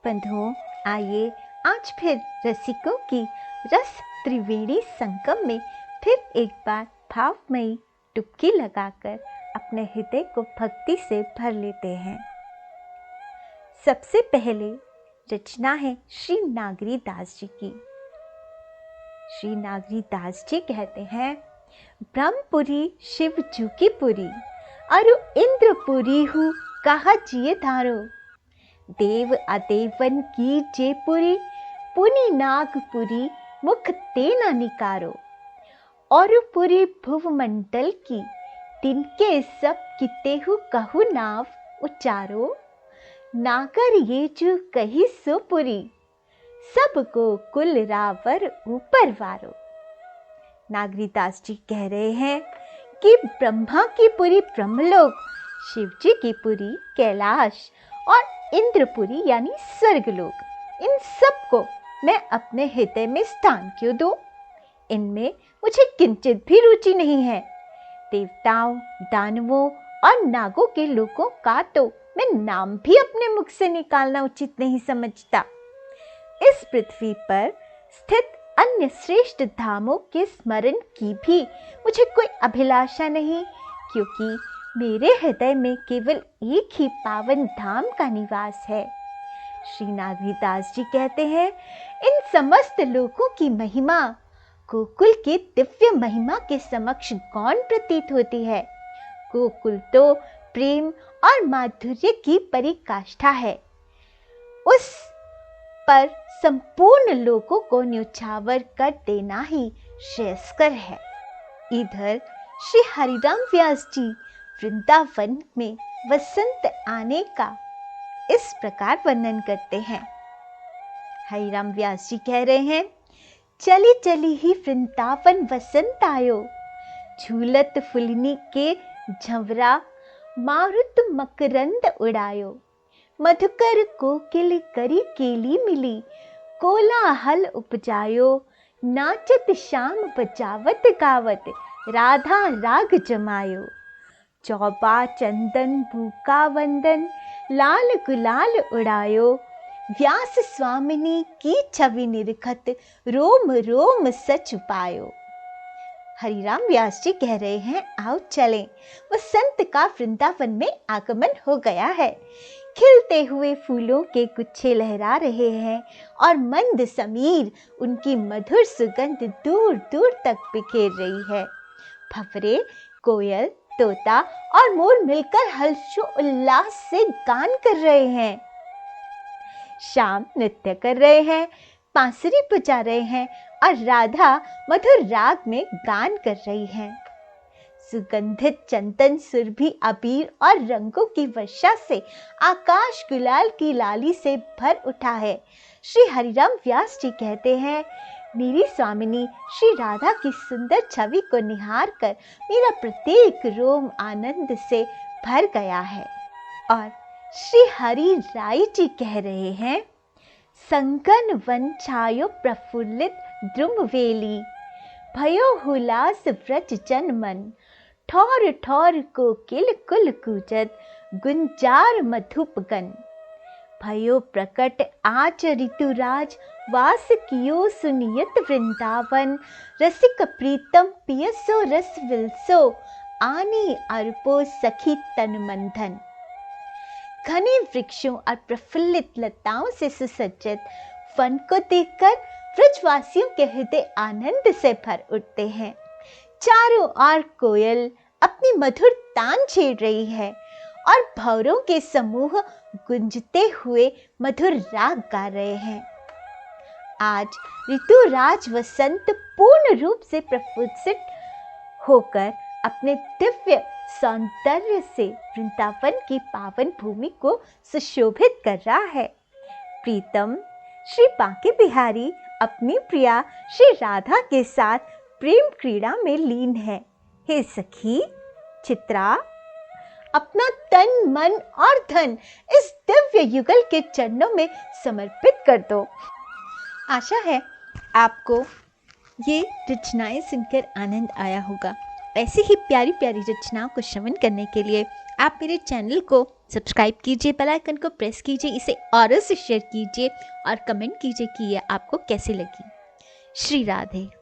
बंधुओं, आइए आज फिर रसिकों की रस त्रिवेणी संगम में फिर एक बार भावमयी डुबकी लगाकर अपने हृदय को भक्ति से भर लेते हैं। सबसे पहले रचना है श्री नागरी दास जी की। श्री नागरी दास जी कहते हैं, ब्रह्मपुरी शिव जू की पुरी, अरु इंद्रपुरी हूँ कहा जिए धारो। देव अदेवन की जेपुरी, पुनि नागपुरी मुख तेना निकारो। और पुरी भुवमंडल की, तिनके सब कितेहु कहु नाव उचारो। नागर ये जू कही सुपुरी, सबको कुल रावर ऊपर वारो। नागरीदास जी कह रहे हैं कि ब्रह्मा की पुरी ब्रह्मलोक, शिव जी की पुरी कैलाश और इंद्रपुरी यानी स्वर्गलोक, इन सबको मैं अपने हृदय में स्थान क्यों दूं? इनमें मुझे किंचित भी रुचि नहीं है। देवताओं, दानवों और नागों के लोगों का तो मैं नाम भी अपने मुख से निकालना उचित नहीं समझता। इस पृथ्वी पर स्थित अन्य श्रेष्ठ धामों के स्मरण की भी मुझे कोई अभिलाषा नहीं, क्योंकि मेरे हृदय में केवल एक ही पावन धाम का निवास है। श्री नागरीदास जी कहते हैं, इन समस्त लोकों की महिमा गोकुल की दिव्य महिमा के समक्ष कौन प्रतीत होती है। गोकुल तो प्रेम और माधुर्य की पराकाष्ठा है। उस पर संपूर्ण लोकों को न्योछावर कर देना ही श्रेयस्कर है। इधर श्री हरिराम व्यास जी वृंदावन में वसंत आने का इस प्रकार वर्णन करते हैं। हरिराम व्यास जी कह रहे हैं, चली चली ही वृंदावन वसंत आयो। झूलत फुलनी के झंवरा, मारुत मकरंद उड़ायो। मधुकर कोकिल करी केली मिली, कोलाहल उपजायो। नाचत श्याम बजावत गावत, राधा राग जमायो। चौबा चंदन भूका वंदन, लाल गुलाल उड़ायो। व्यास स्वामिनी की छवि निरखत, रोम रोम सच पायो। हरिराम व्यास जी कह रहे हैं, आओ चलें, वसंत का वृंदावन में आगमन हो गया है। खिलते हुए फूलों के गुच्छे लहरा रहे हैं और मंद समीर उनकी मधुर सुगंध दूर दूर तक बिखेर रही है। भंवरे, कोयल, तोता और मोर मिलकर हर्षो उल्लास से गान कर रहे हैं। श्याम नृत्य कर रहे हैं, बांसुरी बजा रहे हैं और राधा मधुर राग में गान कर रही हैं। सुगंधित चंदन, सुरभि, अबीर और रंगों की वर्षा से आकाश गुलाल की लाली से भर उठा है। श्री हरिराम व्यास जी कहते हैं, मेरी स्वामिनी श्री राधा की सुंदर छवि को निहार कर मेरा प्रत्येक रोम आनंद से भर गया है। और श्री हरि राय जी कह रहे हैं, संगन वन छायो प्रफुल्लित द्रुम वेली, भयो हुलास व्रज जन मन। ठौर ठौर कोकिल कुल कूजत, गुंजार मधुपगन। भयो प्रकट आज ऋतुराज, वास कियो सुनियत वृंदावन। रसिक प्रीतम पियसो रस विलसो, आनी अर्पो सखी तन मंधन। घने वृक्षों और प्रफुल्लित लताओं से सुसज्जित वन को देखकर ब्रजवासियों के हृदय आनंद से भर उठते हैं। चारों ओर कोयल अपनी मधुर तान छेड़ रही है और भंवरों के समूह गुंजते हुए मधुर राग गा रहे हैं। आज ऋतुराज वसंत पूर्ण रूप से प्रफुल्लित होकर अपने दिव्य सौंदर्य से वृंदावन की पावन भूमि को सुशोभित कर रहा है। प्रीतम श्री बांके बिहारी अपनी प्रिया श्री राधा के साथ प्रेम क्रीड़ा में लीन है। हे सखी चित्रा, अपना तन, मन और धन इस दिव्य युगल के चरणों में समर्पित कर दो। आशा है आपको ये रचनाएं सुनकर आनंद आया होगा। ऐसी ही प्यारी प्यारी रचनाओं को श्रवण करने के लिए आप मेरे चैनल को सब्सक्राइब कीजिए, बेल आइकन को प्रेस कीजिए, इसे औरों से शेयर कीजिए और कमेंट कीजिए कि ये आपको कैसी लगी। श्री राधे।